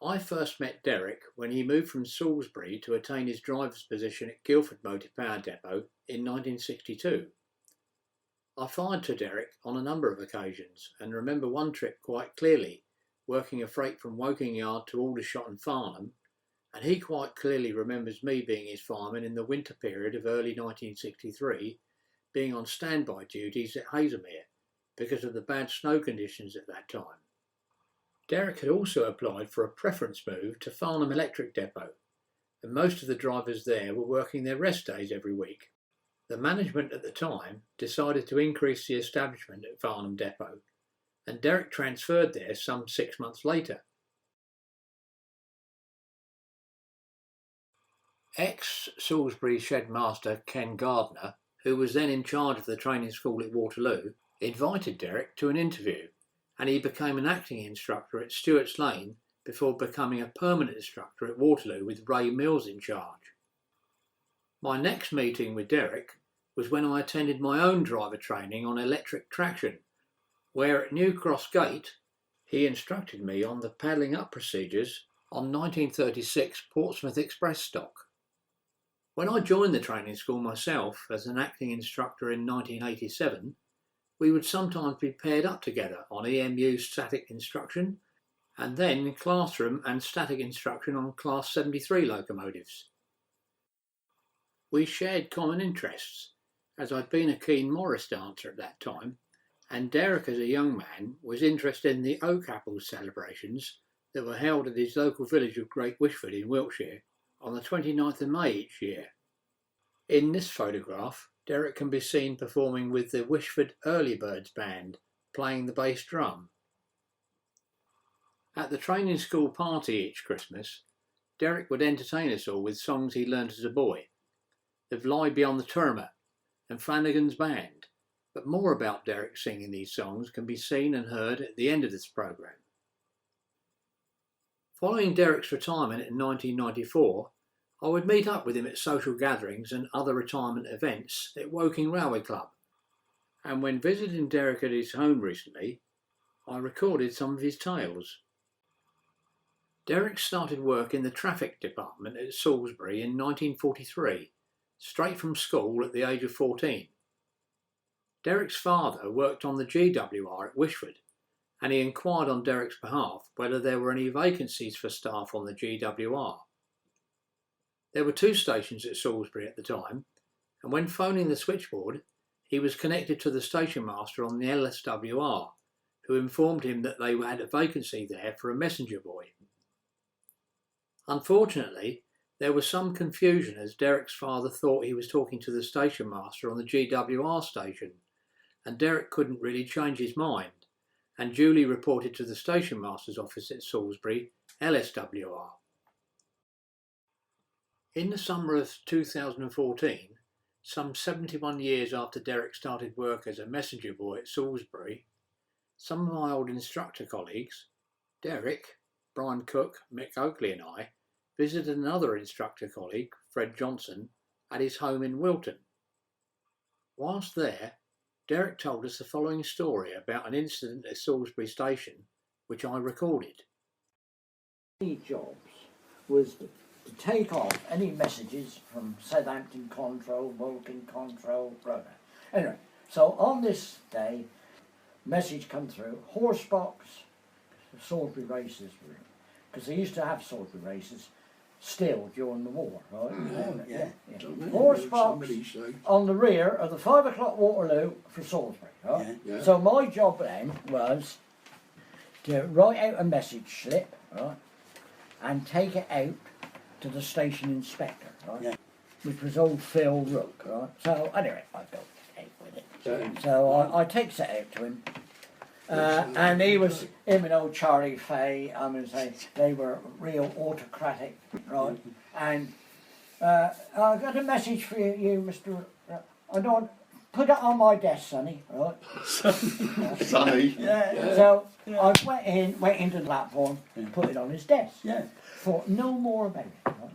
I first met Derek when he moved from Salisbury to attain his driver's position at Guildford Motor Power Depot in 1962. I fired to Derek on a number of occasions and remember one trip quite clearly, working a freight from Woking Yard to Aldershot and Farnham, and he quite clearly remembers me being his fireman in the winter period of early 1963, being on standby duties at Haslemere because of the bad snow conditions at that time. Derek had also applied for a preference move to Farnham Electric Depot, and most of the drivers there were working their rest days every week. The management at the time decided to increase the establishment at Farnham Depot, and Derek transferred there some 6 months later. Ex-Salisbury Shedmaster Ken Gardner, who was then in charge of the training school at Waterloo, invited Derek to an interview, and he became an acting instructor at Stewart's Lane before becoming a permanent instructor at Waterloo with Ray Mills in charge. My next meeting with Derek was when I attended my own driver training on electric traction, where at New Cross Gate he instructed me on the paddling up procedures on 1936 Portsmouth Express stock. When I joined the training school myself as an acting instructor in 1987, we would sometimes be paired up together on EMU static instruction and then classroom and static instruction on Class 73 locomotives. We shared common interests, as I'd been a keen Morris dancer at that time, and Derek as a young man was interested in the Oak Apples celebrations that were held at his local village of Great Wishford in Wiltshire on the 29th of May each year. In this photograph, Derek can be seen performing with the Wishford Early Birds Band, playing the bass drum. At the training school party each Christmas, Derek would entertain us all with songs he learnt as a boy, The Vlie Beyond the Turma and Flanagan's Band, but more about Derek singing these songs can be seen and heard at the end of this programme. Following Derek's retirement in 1994, I would meet up with him at social gatherings and other retirement events at Woking Railway Club, and when visiting Derek at his home recently, I recorded some of his tales. Derek started work in the traffic department at Salisbury in 1943, straight from school at the age of 14. Derek's father worked on the GWR at Wishford, and he inquired on Derek's behalf whether there were any vacancies for staff on the GWR. There were 2 stations at Salisbury at the time, and when phoning the switchboard, he was connected to the station master on the LSWR, who informed him that they had a vacancy there for a messenger boy. Unfortunately, there was some confusion as Derek's father thought he was talking to the station master on the GWR station, and Derek couldn't really change his mind, and duly reported to the station master's office at Salisbury LSWR. In the summer of 2014, some 71 years after Derek started work as a messenger boy at Salisbury, some of my old instructor colleagues, Derek, Brian Cook, Mick Oakley and I, visited another instructor colleague, Fred Johnson, at his home in Wilton. Whilst there, Derek told us the following story about an incident at Salisbury Station, which I recorded. My jobs was to take off any messages from Southampton Control, Woking Control, whatever. Anyway, so on this day, message come through, horse box, Salisbury races, because they used to have Salisbury races still during the war, right? Horse box on the rear of the 5 o'clock Waterloo for Salisbury, right? So my job then was to write out a message slip, right, and take it out to the station inspector, right, which was old Phil Rook, right. So anyway, I built it out with it. So I takes it out to him. And him and old Charlie Fay, they were real autocratic, right? And I've got a message for you, Mr. I don't put it on my desk, Sonny, right? Sonny. So I went into the platform and put it on his desk. Thought no more about it, right?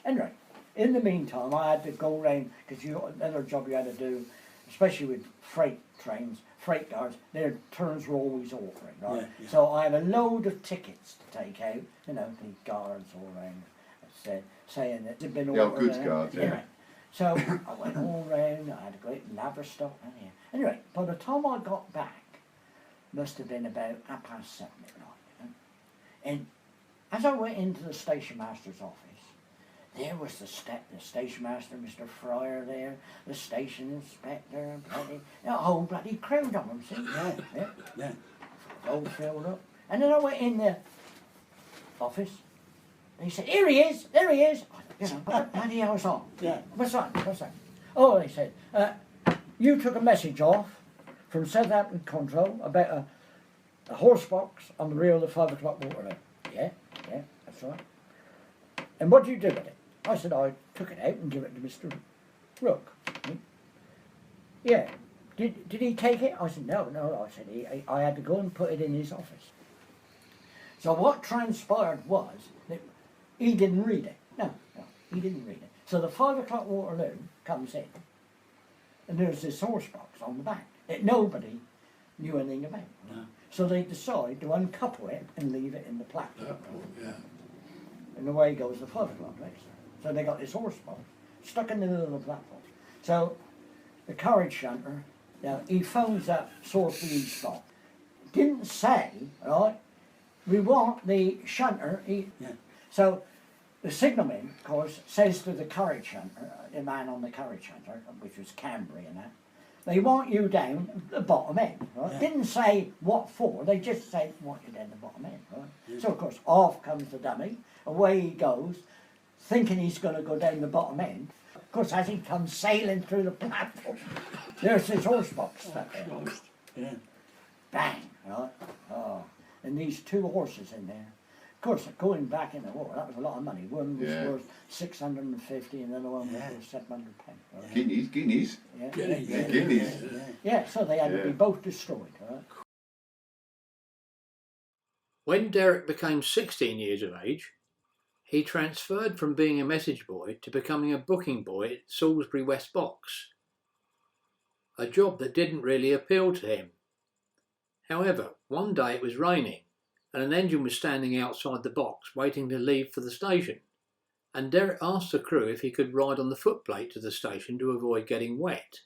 Anyway, in the meantime, I had to go round because another job you had to do especially with freight trains, freight cars, their turns were always awkward, right? Yeah, yeah. So I had a load of tickets to take out, you know, the guards all around, saying that they'd been The all old goods around. guards, yeah. Anyway, so I went all round, I had a great Laverstock. Anyway, by the time I got back, must have been about 7:30 at night, you know? And as I went into the station master's office, there was the station master, Mr. Fryer there, the station inspector, a whole bloody crowd of them, see? Yeah. All filled up. And then I went in the office, and he said, here he is, there he is. You know, what the bloody hell's on? Yeah. What's that? Oh, they said, you took a message off from Southampton Control about a horse box on the rear of the 5 o'clock Waterloo. Yeah, that's right. And what did you do with it? I said, I took it out and give it to Mr. Rook. Yeah. Did he take it? I said, no. I said, I had to go and put it in his office. So what transpired was that he didn't read it. No, he didn't read it. So the 5 o'clock Waterloo comes in, and there's this horse box on the back that nobody knew anything about. No. So they decide to uncouple it and leave it in the platform. Yeah. And away goes the 5 o'clock race. So they got this horse box stuck in the middle of the platform. So the carriage shunter, he phones up Salisbury Box. Didn't say, right, we want the shunter. So the signalman, of course, says to the carriage shunter, the man on the carriage shunter, which was Cambry and that, they want you down at the bottom end, right? Yeah. Didn't say what for, they just said, want you down the bottom end, right? Yeah. So, of course, off comes the dummy, away he goes, thinking he's going to go down the bottom end. Of course, as he comes sailing through the platform, there's his horse box stuck there. Yeah. Bang, right? Oh, and these 2 horses in there. Of course, going back in the war, that was a lot of money. One was Yeah. worth 650 and the other one was Yeah. worth 700 pence. Right? Guineas. Yeah. Guineas. Yeah, so they had to be Yeah. both destroyed. Right? When Derek became 16 years of age, he transferred from being a message boy to becoming a booking boy at Salisbury West Box, a job that didn't really appeal to him. However, one day it was raining and an engine was standing outside the box waiting to leave for the station, and Derek asked the crew if he could ride on the footplate to the station to avoid getting wet.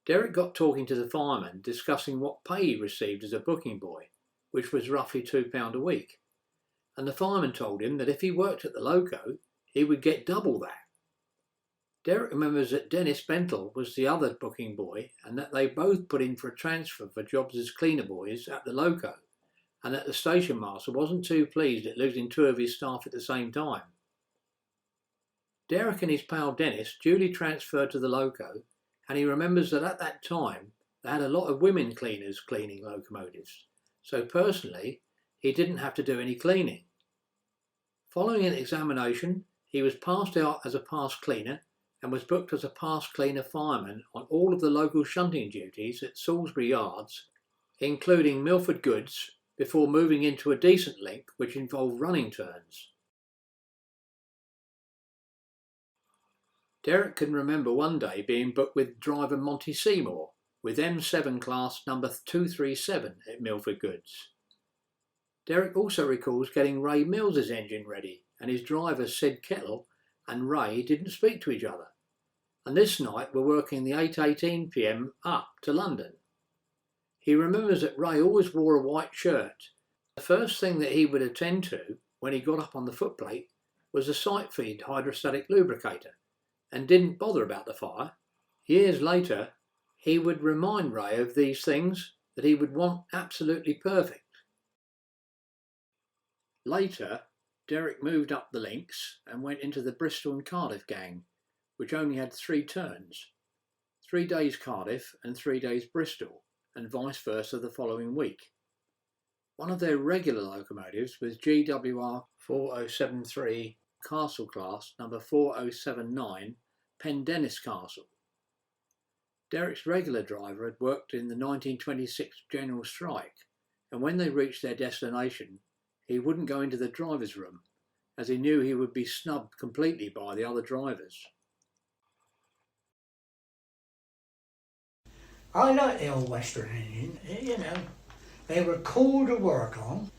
Derek got talking to the fireman, discussing what pay he received as a booking boy, which was roughly £2 a week, and the fireman told him that if he worked at the loco, he would get double that. Derek remembers that Dennis Bentle was the other booking boy and that they both put in for a transfer for jobs as cleaner boys at the loco, and that the station master wasn't too pleased at losing 2 of his staff at the same time. Derek and his pal Dennis duly transferred to the loco, and he remembers that at that time they had a lot of women cleaners cleaning locomotives, so personally he didn't have to do any cleaning. Following an examination, he was passed out as a pass cleaner and was booked as a pass cleaner fireman on all of the local shunting duties at Salisbury Yards, including Milford Goods, before moving into a decent link which involved running turns. Derek can remember one day being booked with driver Monty Seymour with M7 class number 237 at Milford Goods. Derek also recalls getting Ray Mills's engine ready, and his driver Sid Kettle and Ray didn't speak to each other, and this night were working the 8:18 p.m. up to London. He remembers that Ray always wore a white shirt. The first thing that he would attend to when he got up on the footplate was a sight feed hydrostatic lubricator, and didn't bother about the fire. Years later, he would remind Ray of these things that he would want absolutely perfect. Later, Derek moved up the links and went into the Bristol and Cardiff gang, which only had 3 turns, 3 days Cardiff and 3 days Bristol, and vice versa the following week. One of their regular locomotives was GWR 4073 Castle class number 4079 Pendennis Castle. Derek's regular driver had worked in the 1926 general strike, and when they reached their destination, he wouldn't go into the driver's room, as he knew he would be snubbed completely by the other drivers. I like the old Western engine, you know. They were cool to work on.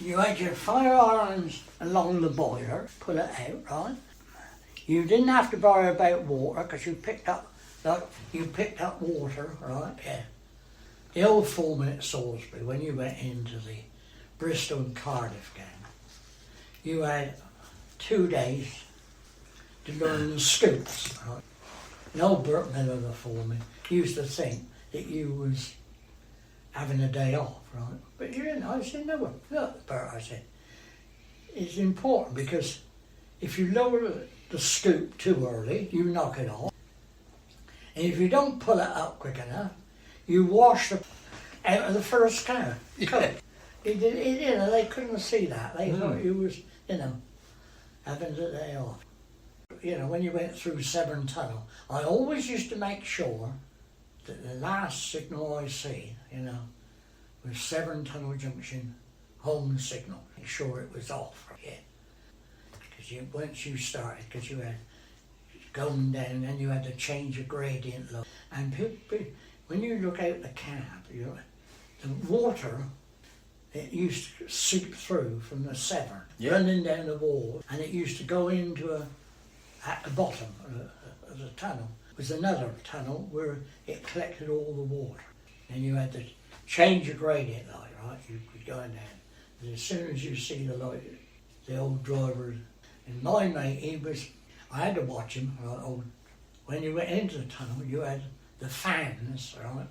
You had your firearms along the boiler, pull it out, right? You didn't have to worry about water because you picked up water, right? Yeah. The old foreman at Salisbury, when you went into the Bristol and Cardiff game, you had 2 days to learn the scoops, right? And old Bert Miller, the foreman, used to think that you was having a day off, right? But you know, I said, no, look, Bert, I said, it's important because if you lower the scoop too early, you knock it off. And if you don't pull it up quick enough, you wash it out of the first car. Yeah. You know, they couldn't see that. They thought you was, you know, having a day off. You know, when you went through Severn Tunnel, I always used to make sure that the last signal I see, you know, was Severn Tunnel Junction home signal. Make sure it was off, yeah. Because once you started, because you had going down, then you had to change your gradient low. And people, when you look out the cab, you know, the water, it used to seep through from the Severn, running down the wall, and it used to go into at the bottom of the tunnel was another tunnel where it collected all the water. And you had to change your gradient light, right? You could go in there. And as soon as you see the light, the old driver, and my mate, I had to watch him, right? When you went into the tunnel, you had the fans, right?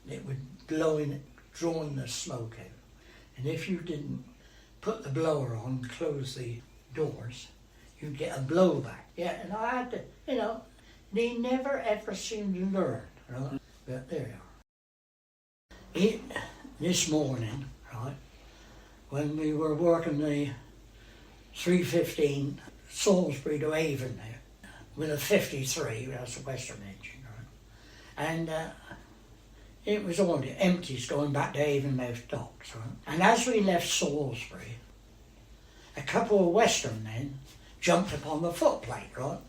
It would drawing the smoke out. And if you didn't put the blower on and close the doors, you'd get a blowback. Yeah, and I had to, you know, they never ever seemed to learn, right? But there you are. This morning, right, when we were working the 315 Salisbury to Avon there, with a 53, that's a Western engine, right? And it was all the empties going back to Avonmouth docks, right? And as we left Salisbury, a couple of Western men jumped upon the footplate, right?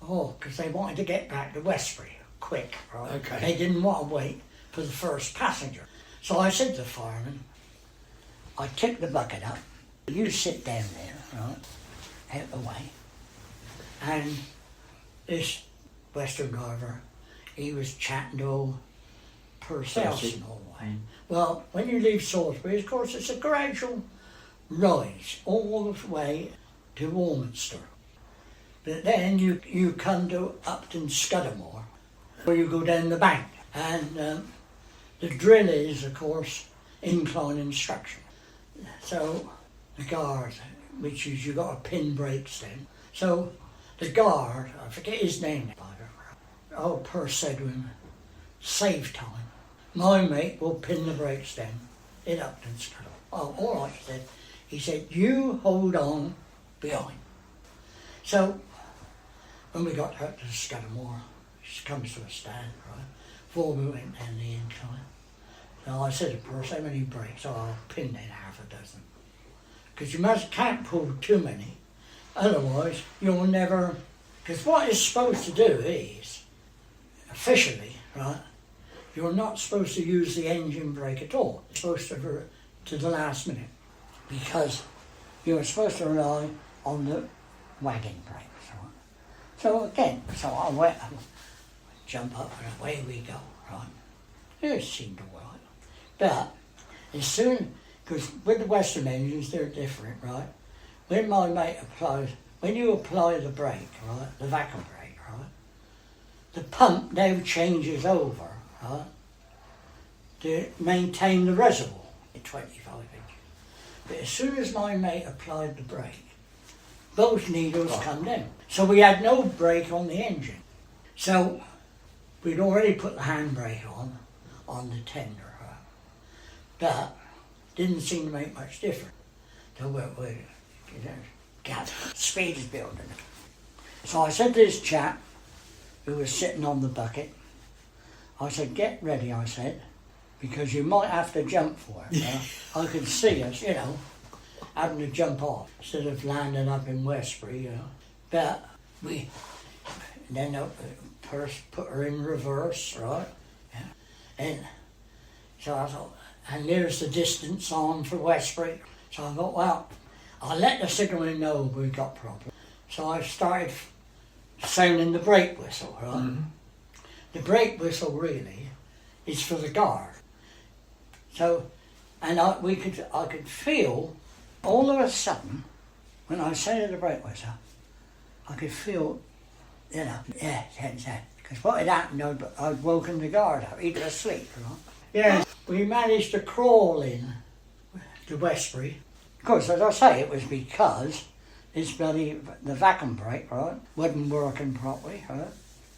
Oh, because they wanted to get back to Westbury quick, right? Okay. They didn't want to wait for the first passenger. So I said to the fireman, I tipped the bucket up, you sit down there, right, out the way. And this Western driver, he was chatting to old Purcellson all the way. Well, when you leave Salisbury, of course, it's a gradual rise all the way to Warminster. But then you come to Upton Scudamore, where you go down the bank. And the drill is, of course, incline instruction. So the guard, which is you got to pin brakes then. So the guard, I forget his name, old Purse said to him, save time. My mate will pin the brakes down in Upton Scudamore. Oh, all right, he said. He said, you hold on behind. So when we got up to Scudamore, she comes to a stand, right, before we went down the incline. So I said to Purse, how many brakes? Oh, I'll pin in half a dozen. Because you can't pull too many, otherwise you'll never, because what it's supposed to do is, officially, right, you're not supposed to use the engine brake at all. It's supposed to the last minute, because you're supposed to rely on the wagon brakes. Right? So again, I went, jump up and away we go, right? It seemed all right. But as soon, because with the Western engines, they're different, right? When you apply the brake, right, the vacuum brake, right, the pump now changes over, right, to maintain the reservoir at 25 inches. But as soon as my mate applied the brake, those needles come down. So we had no brake on the engine. So we'd already put the handbrake on the tender, right? But didn't seem to make much difference. So speed is building. So I said to this chap who was sitting on the bucket, I said, get ready, I said, because you might have to jump for it. I could see us, you know, having to jump off instead of landing up in Westbury, you know. But then Purse put her in reverse, right? Yeah. And so I thought, and there's the distance on for Westbury. So I thought, well, I'll let the signalman know we've got problems. So I started sounding the brake whistle, right? Mm-hmm. The brake whistle really is for the guard. So, and I could feel all of a sudden, when I sounded the brake whistle, I could feel, yeah, because what had happened, I'd woken the guard up, he'd been asleep, right? Yeah, we managed to crawl in to Westbury. Of course, as I say, it was because the vacuum brake, right, wasn't working properly, right?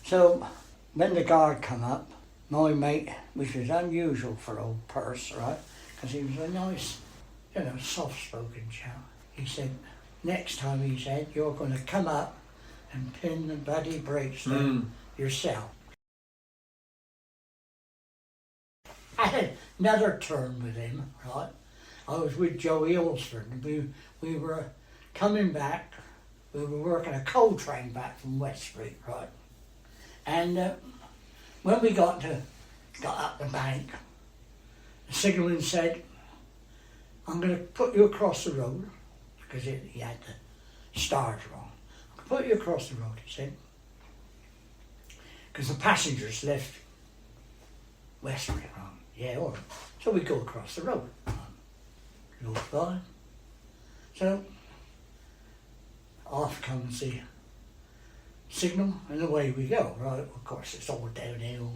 So when the guard come up, my mate, which was unusual for old Perce, right, because he was a nice, soft-spoken chap, he said, next time, he said, you're going to come up and pin the bloody brakes down yourself. I had another turn with him, right? I was with Joey Alsford, and we were coming back, we were working a coal train back from Westbury, right? And when we got up the bank, the signalman said, I'm going to put you across the road, because he had the stars wrong. I'll put you across the road, he said, because the passengers left Westbury wrong. Yeah, all right. So we go across the road. Goes by. So off comes the signal and away we go, right? Of course it's all downhill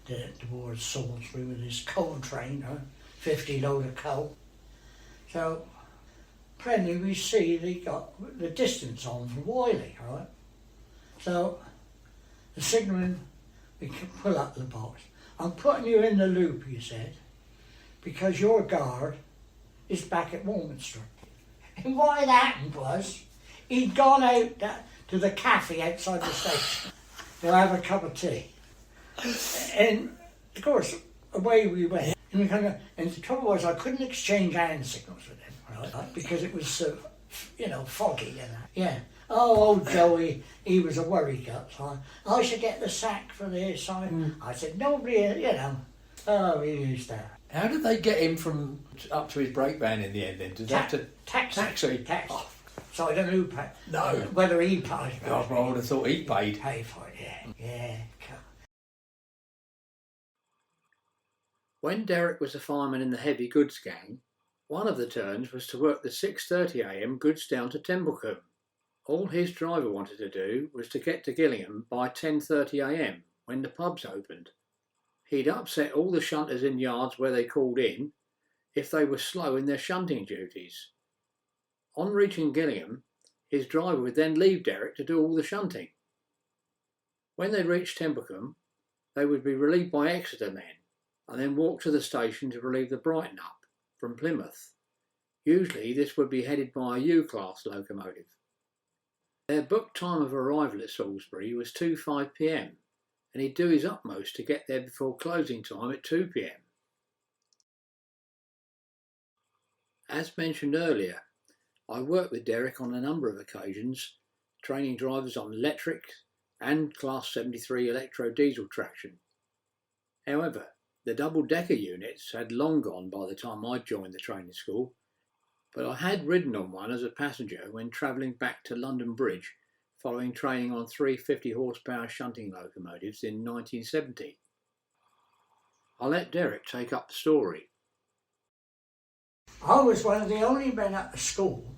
now towards Salisbury with this coal train, right? 50 load of coal. So presently we see they got the distance on from Wyloo, right? So the signalman, we can pull up the box. I'm putting you in the loop, he said, because your guard is back at Walnut Street. And what had happened was, he'd gone out to the cafe outside the station to have a cup of tea. And of course, away we went. And the trouble was, I couldn't exchange hand signals with him, right? Because it was so, foggy and that. Yeah. Oh, old Joey, he was a worry gut. So I should get the sack for this. I said, nobody, oh, he used that. How did they get him from up to his brake van in the end then? Did they have to taxi? Oh. So I don't know who paid. No. Whether he paid. I would have thought he paid. Pay for it, yeah. Yeah. When Derek was a fireman in the heavy goods gang, one of the turns was to work the 6:30 a.m. goods down to Templecombe. All his driver wanted to do was to get to Gillingham by 10:30 a.m. when the pubs opened. He'd upset all the shunters in yards where they called in if they were slow in their shunting duties. On reaching Gillingham, his driver would then leave Derek to do all the shunting. When they reached Templecombe, they would be relieved by Exeter men and then walk to the station to relieve the Brighton up from Plymouth. Usually this would be headed by a U-class locomotive. Their booked time of arrival at Salisbury was 2:05 p.m. and he'd do his utmost to get there before closing time at 2 p.m. As mentioned earlier, I worked with Derek on a number of occasions, training drivers on electric and Class 73 electro-diesel traction. However, the double-decker units had long gone by the time I joined the training school, but I had ridden on one as a passenger when travelling back to London Bridge following training on 350 horsepower shunting locomotives in 1970. I'll let Derek take up the story. I was one of the only men at the school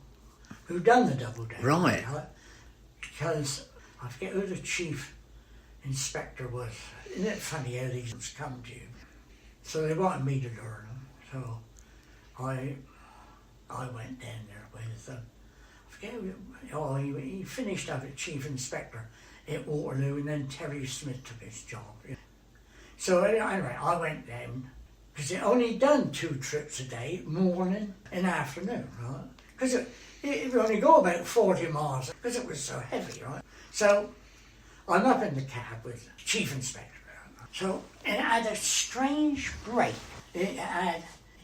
who done the double decker. Right. Because I forget who the chief inspector was. Isn't it funny how these things come to you? So they wanted me to learn them. So I went down there with them. He finished up as chief inspector at Waterloo, and then Terry Smith took his job. So anyway, I went down, because it only done 2 trips a day, morning and afternoon, right? Because it would only go about 40 miles, because it was so heavy, right? So I'm up in the cab with chief inspector. So it had a strange brake. It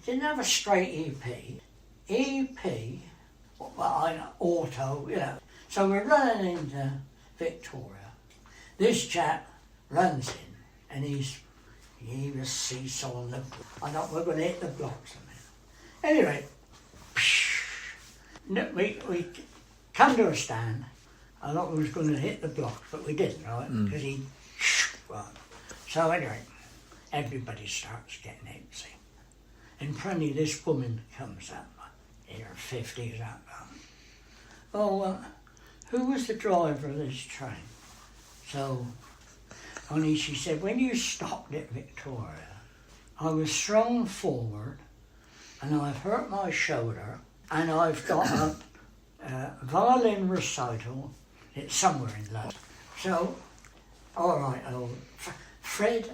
didn't have a straight EP, well, auto, So we're running into Victoria. This chap runs in and he's he was seesawing the. I thought we were going to hit the blocks. Anyway, we come to a stand. I thought we was going to hit the blocks, but we didn't, right? Because he. Right. So anyway, everybody starts getting out, see. And finally this woman comes up, in her 50s, up. Oh, who was the driver of this train? So, only she said, when you stopped at Victoria, I was thrown forward and I've hurt my shoulder and I've got a violin recital. It's somewhere in London. So, all right, Fred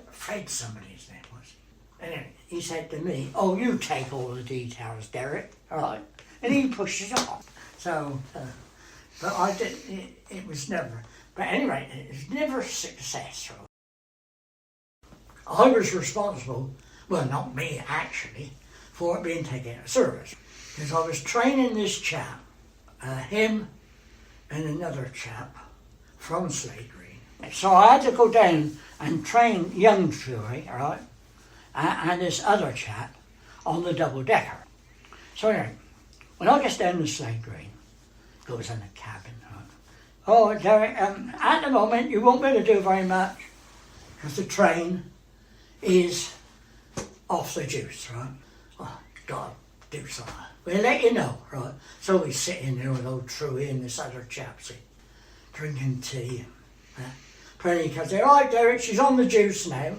somebody's name was. Anyway, he said to me, oh, you take all the details, Derek, all right? And he pushed it off. So, but I did, it was never, but anyway, it was never successful. I was responsible, well, not me actually, for it being taken out of service. Because I was training this chap, him and another chap from Salisbury. So I had to go down and train young Fury, right, and this other chap on the double-decker. So anyway, when I get down to Salisbury, goes in the cabin, right. Oh, Derek, at the moment you won't be able to do very much because the train is off the juice, right? Oh, God, do something. We'll let you know, right? So we sit in there with old Truey and this other chap, see, drinking tea. Penny comes there, all right, Derek, she's on the juice now,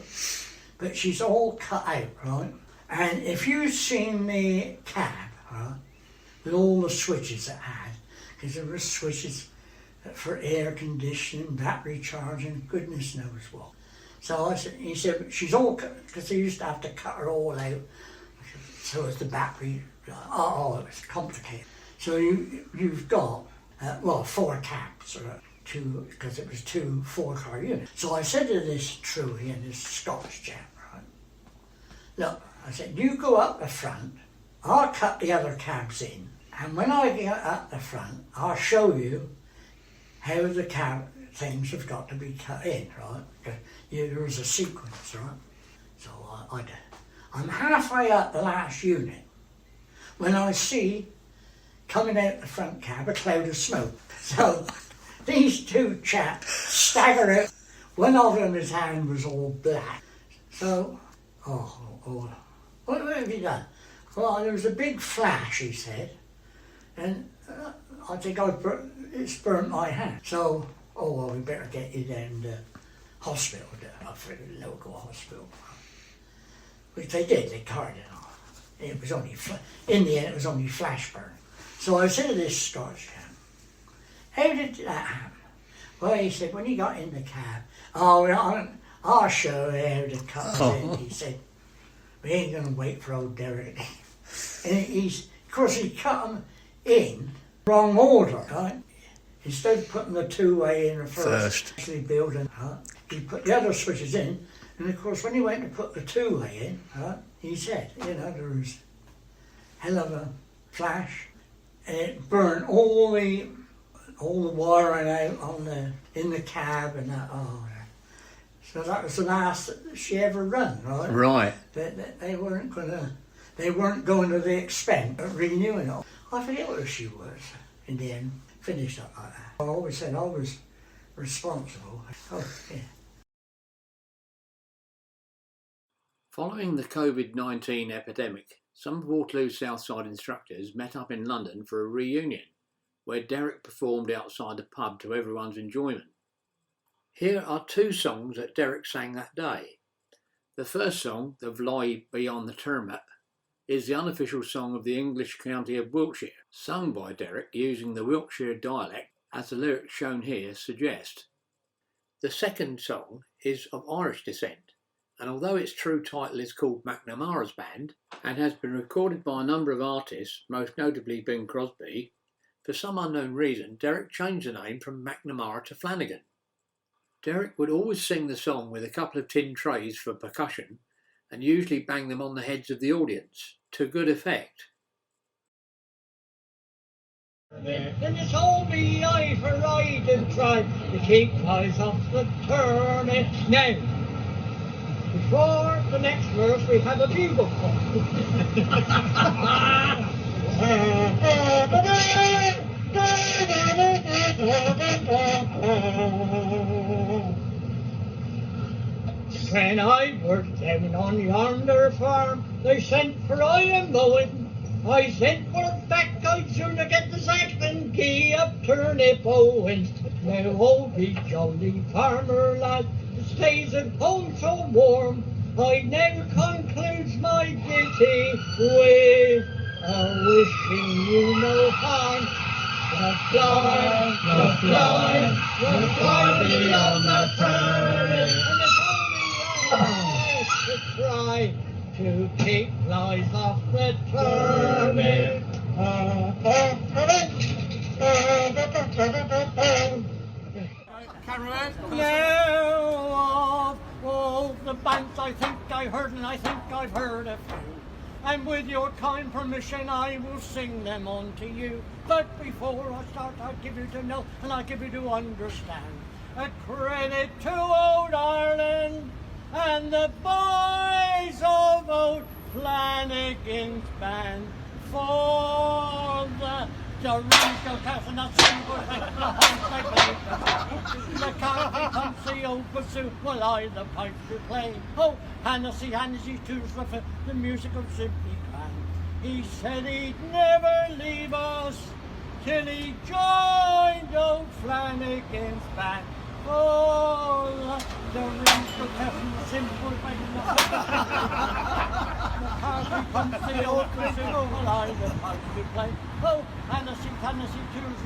but she's all cut out, right? And if you've seen the cab, right, with all the switches it had, because there were switches for air conditioning, battery charging, goodness knows what. So he said, she's all cut, because they used to have to cut her all out, so as the battery, it was complicated. So you've got, 4 cabs, right? Because it was 2 4-car units. So I said to this Truey and this Scottish chap, right, look, I said, you go up the front, I'll cut the other cabs in, and when I get up the front, I'll show you how the cab things have got to be cut in, right? There was a sequence, right? So I'm halfway up the last unit when I see, coming out the front cab, a cloud of smoke. So these 2 chaps stagger out. One of them, his hand was all black. So, what have you done? Well, there was a big flash, he said, and I think it's burnt my hand. So, we better get you down to hospital, for the local hospital. Which they did, they carried it off. It was only, in the end, it was only flash burn. So I said to this Scottish chap, how did that happen? Well, he said, when he got in the cab, I'll show you how to cut it in. He said, we ain't going to wait for old Derek. And of course, he cut them in wrong order, right? Instead of putting the 2-way in first. Actually building, right? He put the other switches in, and of course, when he went to put the 2-way in, right, he said, there was a hell of a flash, and it burned all the wiring out in the cab and that. So that was the last that she ever run, right? Right. They weren't going to the expense of renewing it. I forget where she was in the end. Finished up like that. I always said I was responsible. Yeah. Following the COVID-19 epidemic, some of Waterloo's Southside instructors met up in London for a reunion, where Derek performed outside the pub to everyone's enjoyment. Here are 2 songs that Derek sang that day. The first song, the Wloo Beyond the Termap, is the unofficial song of the English county of Wiltshire, sung by Derek using the Wiltshire dialect, as the lyrics shown here suggest. The second song is of Irish descent, and although its true title is called McNamara's Band, and has been recorded by a number of artists, most notably Bing Crosby, for some unknown reason, Derek changed the name from McNamara to Flanagan. Derek would always sing the song with a couple of tin trays for percussion and usually bang them on the heads of the audience, to good effect. Then it's only I for ride and try to keep eyes off the turnip now. Before the next verse we have a bugle call. When I worked down on yonder farm, they sent for I am mowing. I sent word back I'd sooner get the sack than gee up turnip owing. Now hold me jolly farmer lad, that stays at home so warm. I now concludes my duty with wishing you no harm. The fly beyond the turnip, and it's only to try to keep flies off the turnip. Now of the banks I think I heard, and I think I've heard a few. And with your kind permission I will sing them unto you. But before I start I'll give you to know, and I'll give you to understand, a credit to old Ireland and the boys of old Flanagan's band, for the Dorito Cast and the silver the coffee pumps the old bassoon, while I the pipes do play. Oh, Hennessy, two's the music of simply grand. He said he'd never leave us till he joined old Flanagan's band. Oh, the Dorito Cast and the silver the coffee pumps the old bassoon, while I the pipes do play. Oh, Hennessy, two's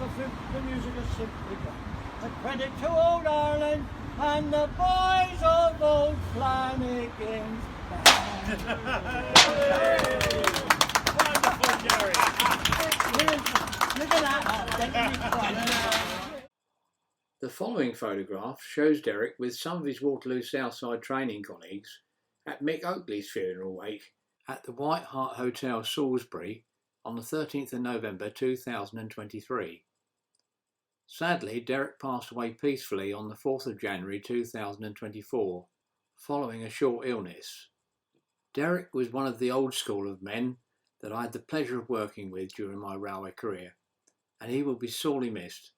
the music of simply grand. A credit to old Ireland and the boys of old Flanagan's band. Wonderful, Jerry. Look at that. The following photograph shows Derek with some of his Waterloo Southside training colleagues at Mick Oakley's funeral wake at the White Hart Hotel, Salisbury, on the 13th of November 2023. Sadly, Derek passed away peacefully on the 4th of January 2024, following a short illness. Derek was one of the old school of men that I had the pleasure of working with during my railway career, and he will be sorely missed.